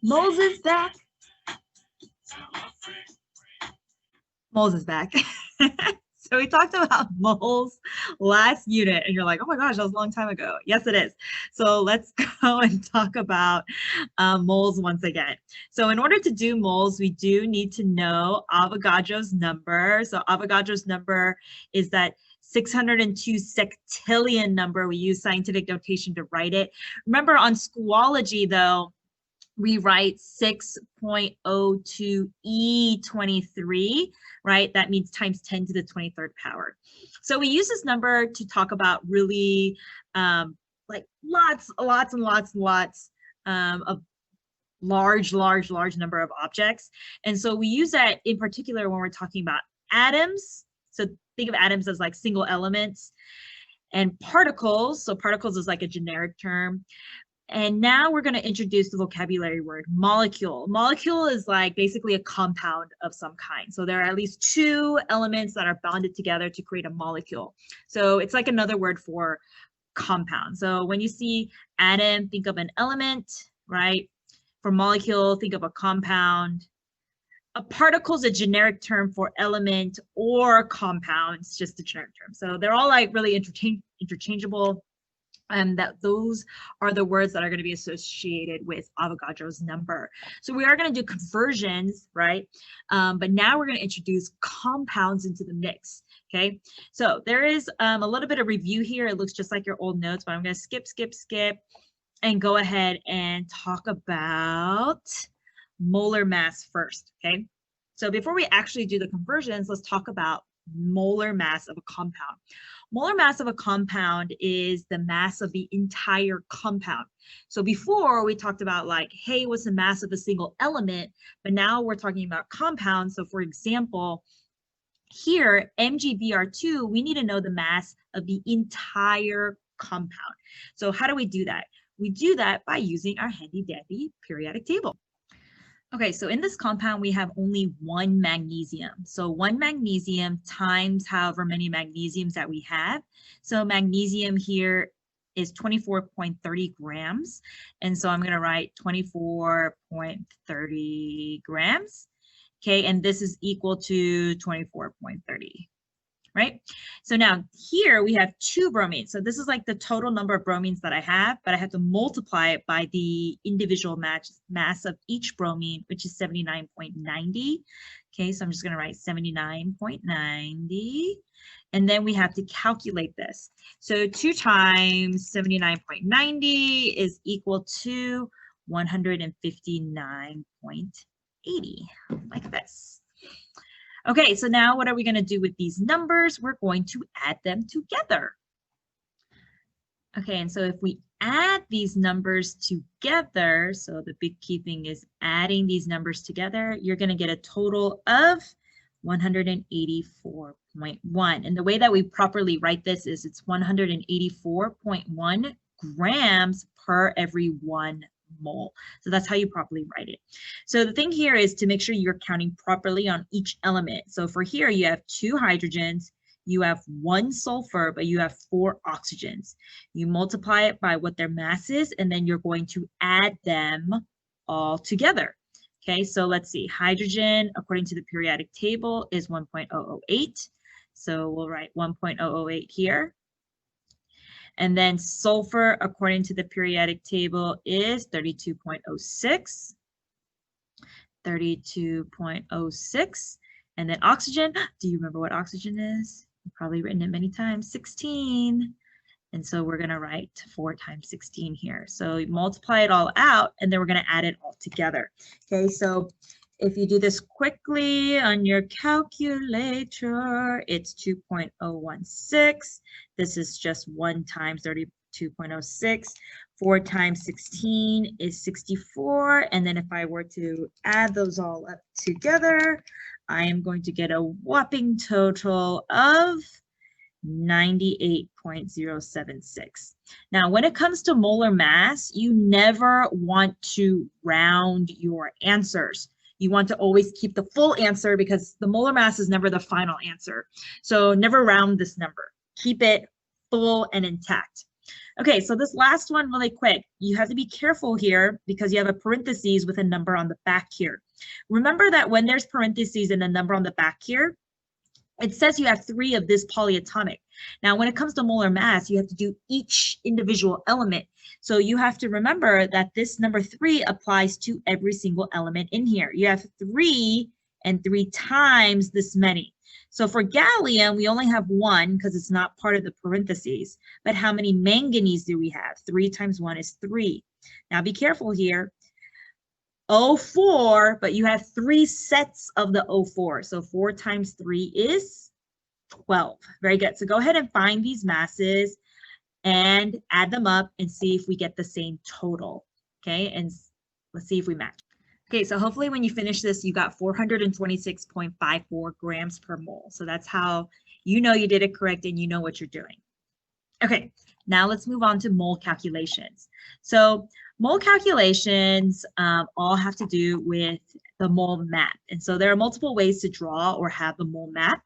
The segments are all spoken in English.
Moles is back. Moles is back. So we talked about moles last unit, and you're like, oh my gosh, that was a long time ago. Yes, it is. So let's go and talk about moles once again. So in order to do moles, we do need to know Avogadro's number. So Avogadro's number is that 602 sextillion number. We use scientific notation to write it. Remember on Schoology, though, we write 6.02 E23, right? That means times 10 to the 23rd power. So we use this number to talk about really like lots of large number of objects. And so we use that in particular when we're talking about atoms. So think of atoms as like single elements, and particles. So particles is like a generic term. And now we're going to introduce the vocabulary word molecule. Molecule is like basically a compound of some kind. So there are at least two elements that are bonded together to create a molecule. So it's like another word for compound. So when you see atom, think of an element, right? For molecule, think of a compound. A particle is a generic term for element or compound. It's just a generic term. So they're all like really interchangeable. And that those are the words that are going to be associated with Avogadro's number. So we are going to do conversions, right? But now we're going to introduce compounds into the mix, okay? So there is a little bit of review here. It looks just like your old notes, but I'm going to skip, and go ahead and talk about molar mass first, okay? So before we actually do the conversions, let's talk about molar mass of a compound. Molar mass of a compound is the mass of the entire compound. So before we talked about like, hey, what's the mass of a single element? But now we're talking about compounds. So for example, here, MgBr2, we need to know the mass of the entire compound. So how do we do that? We do that by using our handy dandy periodic table. Okay, so in this compound, we have only one magnesium. So one magnesium times however many magnesiums that we have. So magnesium here is 24.30 grams. And so I'm going to write 24.30 grams. Okay, and this is equal to 24.30. Right? So now here we have two bromines. So this is like the total number of bromines that I have, but I have to multiply it by the individual mass of each bromine, which is 79.90. Okay, so I'm just going to write 79.90. And then we have to calculate this. So 2 times 79.90 is equal to 159.80, like this. Okay, so now what are we going to do with these numbers? We're going to add them together. Okay, and so if we add these numbers together, so the big key thing is adding these numbers together, you're going to get a total of 184.1. And the way that we properly write this is it's 184.1 grams per every 1 mole. So that's how you properly write it. So the thing here is to make sure you're counting properly on each element. So for here, you have 2 hydrogens, you have 1 sulfur, but you have 4 oxygens. You multiply it by what their mass is, and then you're going to add them all together. Okay, so let's see. Hydrogen, according to the periodic table, is 1.008. So we'll write 1.008 here. And then sulfur, according to the periodic table, is 32.06. 32.06. And then oxygen, do you remember what oxygen is? You've probably written it many times, 16. And so we're going to write 4 times 16 here. So you multiply it all out, and then we're going to add it all together. Okay, so if you do this quickly on your calculator, it's 2.016. This is just 1 times 32.06. 4 times 16 is 64. And then if I were to add those all up together, I am going to get a whopping total of 98.076. Now, when it comes to molar mass, you never want to round your answers. You want to always keep the full answer because the molar mass is never the final answer. So never round this number. Keep it full and intact. Okay, so this last one really quick. You have to be careful here because you have a parentheses with a number on the back here. Remember that when there's parentheses and a number on the back here, it says you have 3 of this polyatomic. Now, when it comes to molar mass, you have to do each individual element. So you have to remember that this number 3 applies to every single element in here. You have 3 and 3 times this many. So for gallium, we only have 1 because it's not part of the parentheses. But how many manganese do we have? 3 times 1 is 3. Now be careful here. O4, but you have 3 sets of the O4. So 4 times 3 is 12. Very good. So go ahead and find these masses and add them up and see if we get the same total. Okay, and let's see if we match. Okay, so hopefully when you finish this, you got 426.54 grams per mole. So that's how you know you did it correct and you know what you're doing. Okay, now let's move on to mole calculations. So mole calculations all have to do with the mole map. And so there are multiple ways to draw or have the mole map.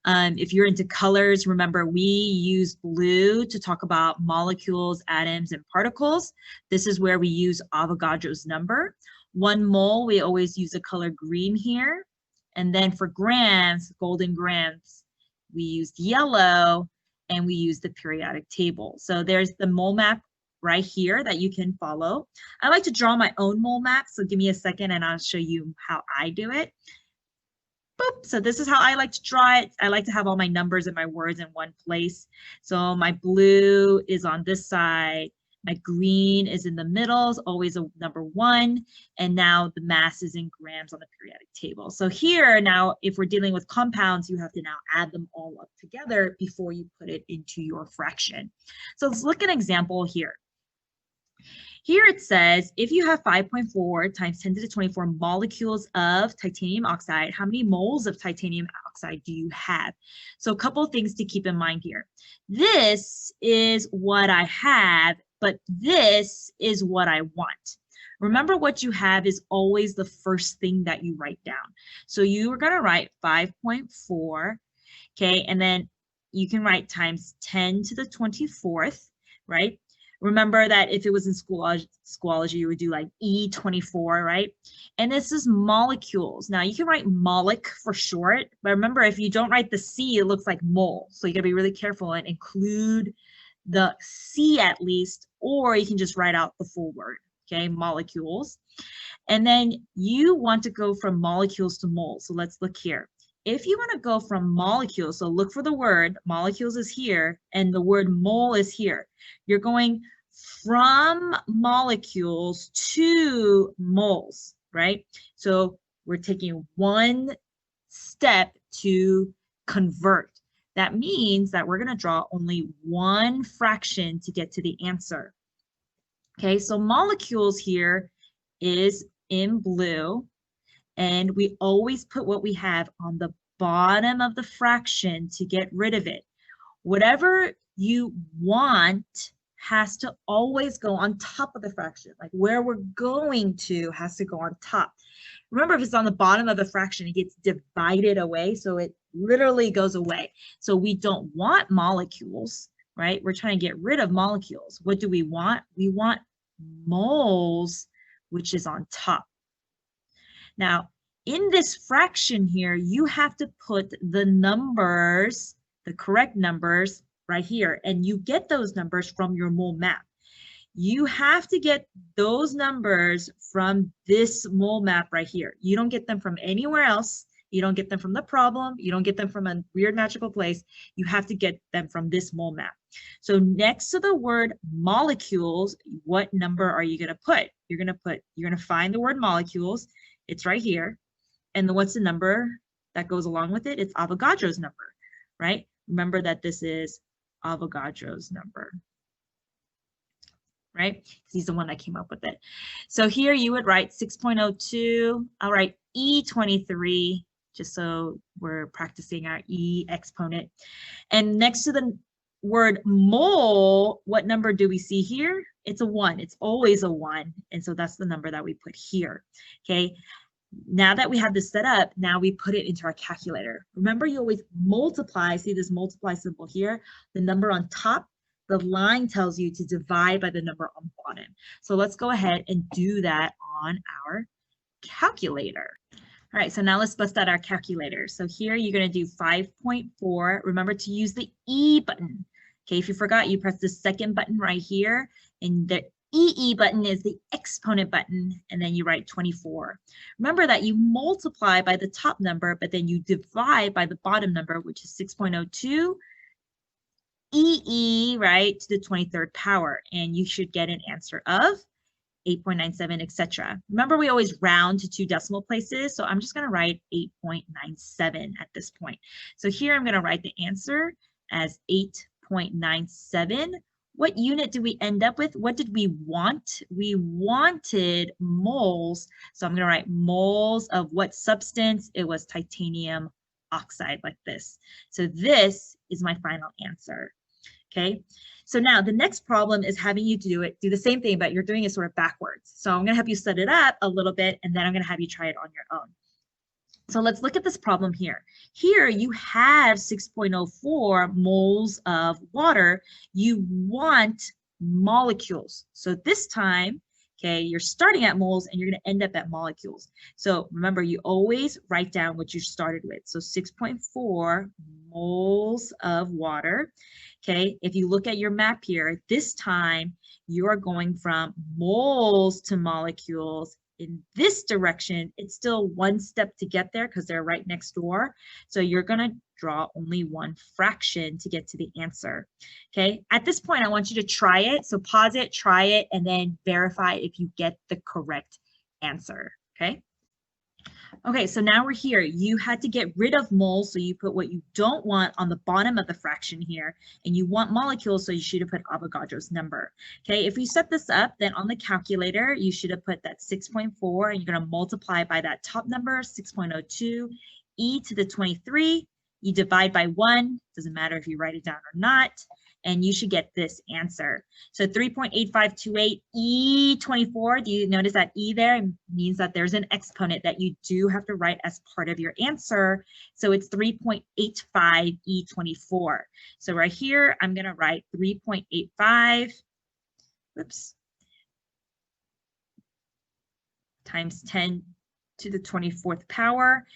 If you're into colors, remember we use blue to talk about molecules, atoms, and particles. This is where we use Avogadro's number. 1 mole, we always use the color green here. And then for grams, golden grams, we used yellow and we use the periodic table. So there's the mole map right here that you can follow. I like to draw my own mole map, so give me a second and I'll show you how I do it. Boop. So this is how I like to draw it. I like to have all my numbers and my words in one place. So my blue is on this side. My green is in the middle, is always a number 1. And now the mass is in grams on the periodic table. So here now, if we're dealing with compounds, you have to now add them all up together before you put it into your fraction. So let's look at an example here. Here it says, if you have 5.4 times 10 to the 24 molecules of titanium oxide, how many moles of titanium oxide do you have? So a couple of things to keep in mind here. This is what I have, but this is what I want. Remember, what you have is always the first thing that you write down. So you are going to write 5.4, okay, and then you can write times 10 to the 24th, right? Remember that if it was in schoolology, you would do like E24, right? And this is molecules. Now you can write molic for short, but remember if you don't write the C, it looks like mole. So you gotta be really careful and include the C at least, or you can just write out the full word, okay? Molecules. And then you want to go from molecules to moles. So let's look here. If you want to go from molecules, so look for the word, molecules is here, and the word mole is here. You're going from molecules to moles, right? So we're taking one step to convert. That means that we're going to draw only one fraction to get to the answer. Okay, so molecules here is in blue. And we always put what we have on the bottom of the fraction to get rid of it. Whatever you want has to always go on top of the fraction. Like where we're going to has to go on top. Remember, if it's on the bottom of the fraction, it gets divided away. So it literally goes away. So we don't want molecules, right? We're trying to get rid of molecules. What do we want? We want moles, which is on top. Now, in this fraction here, you have to put the numbers, the correct numbers right here, and you get those numbers from your mole map. You have to get those numbers from this mole map right here. You don't get them from anywhere else. You don't get them from the problem. You don't get them from a weird magical place. You have to get them from this mole map. So next to the word molecules, what number are you going to put? You're going to find the word molecules. It's right here. And then what's the number that goes along with it? It's Avogadro's number, right? Remember that this is Avogadro's number, right? Because he's the one that came up with it. So here you would write 6.02. I'll write E23, just so we're practicing our E exponent. And next to the word mole, what number do we see here? It's a 1. It's always a 1. And so that's the number that we put here. Okay. Now that we have this set up, now we put it into our calculator. Remember, you always multiply. See this multiply symbol here? The number on top the line tells you to divide by the number on bottom. So let's go ahead and do that on our calculator. All right, so now let's bust out our calculator. So here you're going to do 5.4. Remember to use the E button. Okay, if you forgot, you press the second button right here, and the EE button is the exponent button, and then you write 24. Remember that you multiply by the top number, but then you divide by the bottom number, which is 6.02 EE, right, to the 23rd power, and you should get an answer of 8.97, etc. Remember, we always round to 2 decimal places, so I'm just going to write 8.97 at this point. So here I'm going to write the answer as 8.97. What unit do we end up with? What did we want? We wanted moles, so I'm going to write moles of what substance? It was titanium oxide, like this. So this is my final answer. Okay, so now the next problem is having you do the same thing, but you're doing it sort of backwards. So I'm going to have you set it up a little bit, and then I'm going to have you try it on your own. So let's look at this problem here. Here you have 6.04 moles of water. You want molecules. So this time, okay, you're starting at moles and you're going to end up at molecules. So remember, you always write down what you started with. So 6.4 moles of water. Okay, if you look at your map here, this time you are going from moles to molecules. In this direction, it's still one step to get there because they're right next door. So you're going to draw only one fraction to get to the answer. Okay, at this point, I want you to try it. So pause it, try it, and then verify if you get the correct answer. Okay. Okay, so now we're here. You had to get rid of moles, so you put what you don't want on the bottom of the fraction here, and you want molecules, so you should have put Avogadro's number. Okay, if we set this up, then on the calculator, you should have put that 6.4, and you're going to multiply by that top number, 6.02, e to the 23. You divide by 1, doesn't matter if you write it down or not, and you should get this answer. So 3.8528 E24, do you notice that E there? It means that there's an exponent that you do have to write as part of your answer. So it's 3.85 E24. So right here, I'm gonna write 3.85, whoops, times 10 to the 24th power.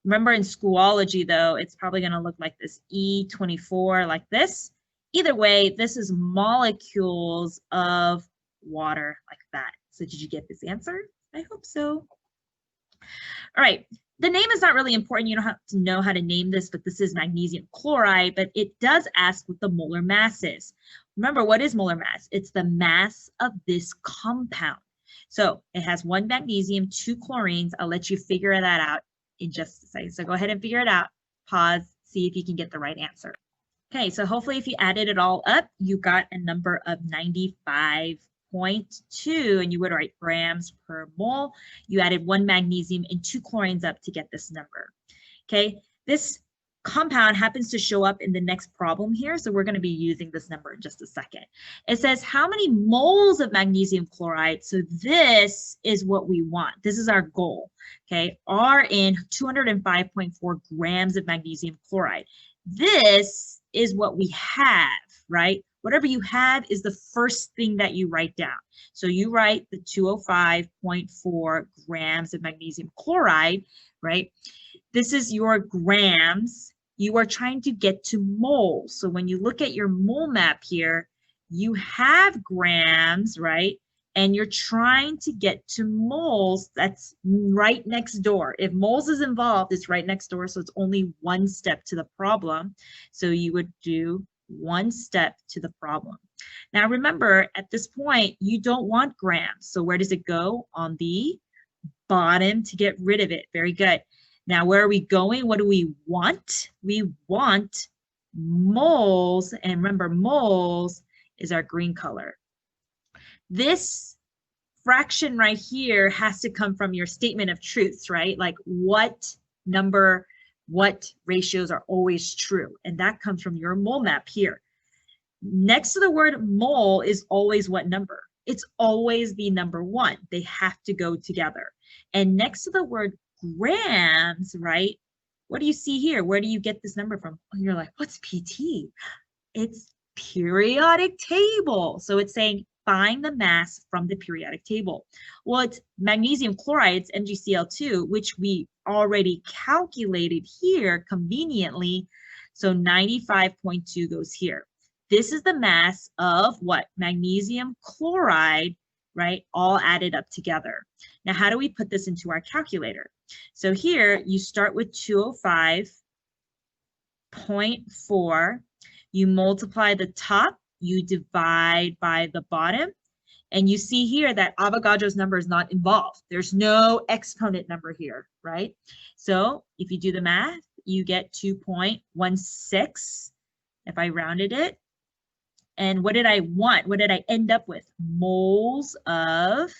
Remember in Schoology though, it's probably gonna look like this, E24 like this. Either way, this is molecules of water like that. So did you get this answer? I hope so. All right, the name is not really important. You don't have to know how to name this, but this is magnesium chloride, but it does ask what the molar mass is. Remember, what is molar mass? It's the mass of this compound. So it has 1 magnesium, 2 chlorines. I'll let you figure that out in just a second. So go ahead and figure it out. Pause, see if you can get the right answer. Okay, so hopefully if you added it all up, you got a number of 95.2, and you would write grams per mole. You added 1 magnesium and 2 chlorines up to get this number. Okay, this compound happens to show up in the next problem here, so we're going to be using this number in just a second. It says how many moles of magnesium chloride, so this is what we want. This is our goal, okay, are in 205.4 grams of magnesium chloride. This is what we have, right? Whatever you have is the first thing that you write down. So you write the 205.4 grams of magnesium chloride, right? This is your grams. You are trying to get to moles. So when you look at your mole map here, you have grams, right? And you're trying to get to moles. That's right next door. If moles is involved, it's right next door. So it's only one step to the problem. So you would do one step to the problem. Now remember, at this point, you don't want grams. So where does it go? On the bottom to get rid of it. Very good. Now where are we going? What do we want? We want moles. And remember, moles is our green color. This fraction right here has to come from your statement of truths, right? Like what number, what ratios are always true. And that comes from your mole map here. Next to the word mole is always what number? It's always the number 1. They have to go together. And next to the word grams, right? What do you see here? Where do you get this number from? Oh, you're like, what's PT? It's periodic table. So it's saying find the mass from the periodic table. Well, it's magnesium chloride, it's MgCl2, which we already calculated here conveniently. So 95.2 goes here. This is the mass of what? Magnesium chloride, right? All added up together. Now, how do we put this into our calculator? So here you start with 205.4. You multiply the top, you divide by the bottom, and you see here that Avogadro's number is not involved. There's no exponent number here, right? So if you do the math, you get 2.16 if I rounded it. And what did I want? What did I end up with? Moles of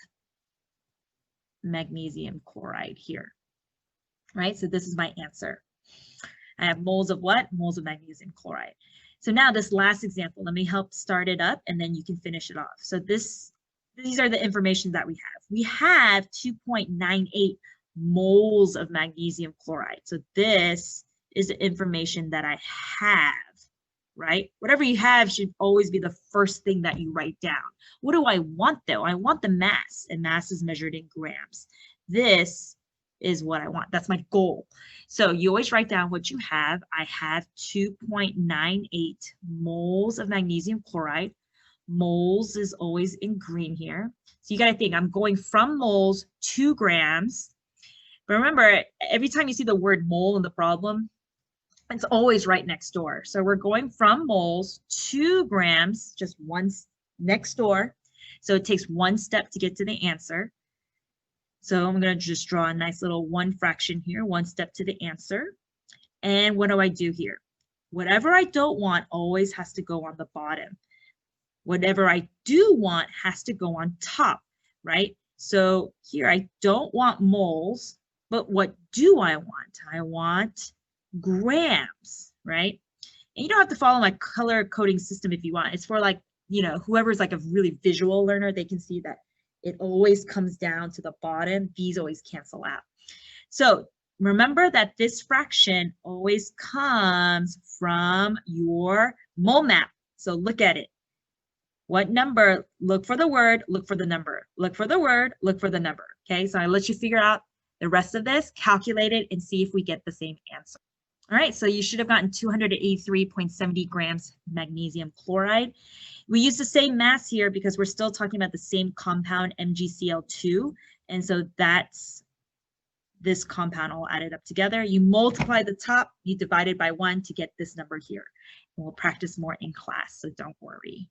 magnesium chloride here, right? So this is my answer. I have moles of what? Moles of magnesium chloride. So now this last example, let me help start it up and then you can finish it off. So these are the information that we have. We have 2.98 moles of magnesium chloride. So this is the information that I have, right? Whatever you have should always be the first thing that you write down. What do I want though? I want the mass, and mass is measured in grams. This is what I want. That's my goal. So you always write down what you have. I have 2.98 moles of magnesium chloride. Moles is always in green here. So you got to think, I'm going from moles to grams. But remember, every time you see the word mole in the problem, it's always right next door. So we're going from moles to grams, just one next door. So it takes one step to get to the answer. So I'm going to just draw a nice little one fraction here, one step to the answer. And what do I do here? Whatever I don't want always has to go on the bottom. Whatever I do want has to go on top, right? So here I don't want moles, but what do I want? I want grams, right? And you don't have to follow my color coding system if you want. It's for like, you know, whoever's like a really visual learner, they can see that it always comes down to the bottom. These always cancel out. So remember that this fraction always comes from your mole map. So look at it. What number? Look for the word, look for the number. Look for the word, look for the number. Okay, so I let you figure out the rest of this, calculate it, and see if we get the same answer. All right, so you should have gotten 283.70 grams magnesium chloride. We use the same mass here because we're still talking about the same compound, MgCl2. And so that's this compound all added up together. You multiply the top, you divide it by 1 to get this number here. And we'll practice more in class, so don't worry.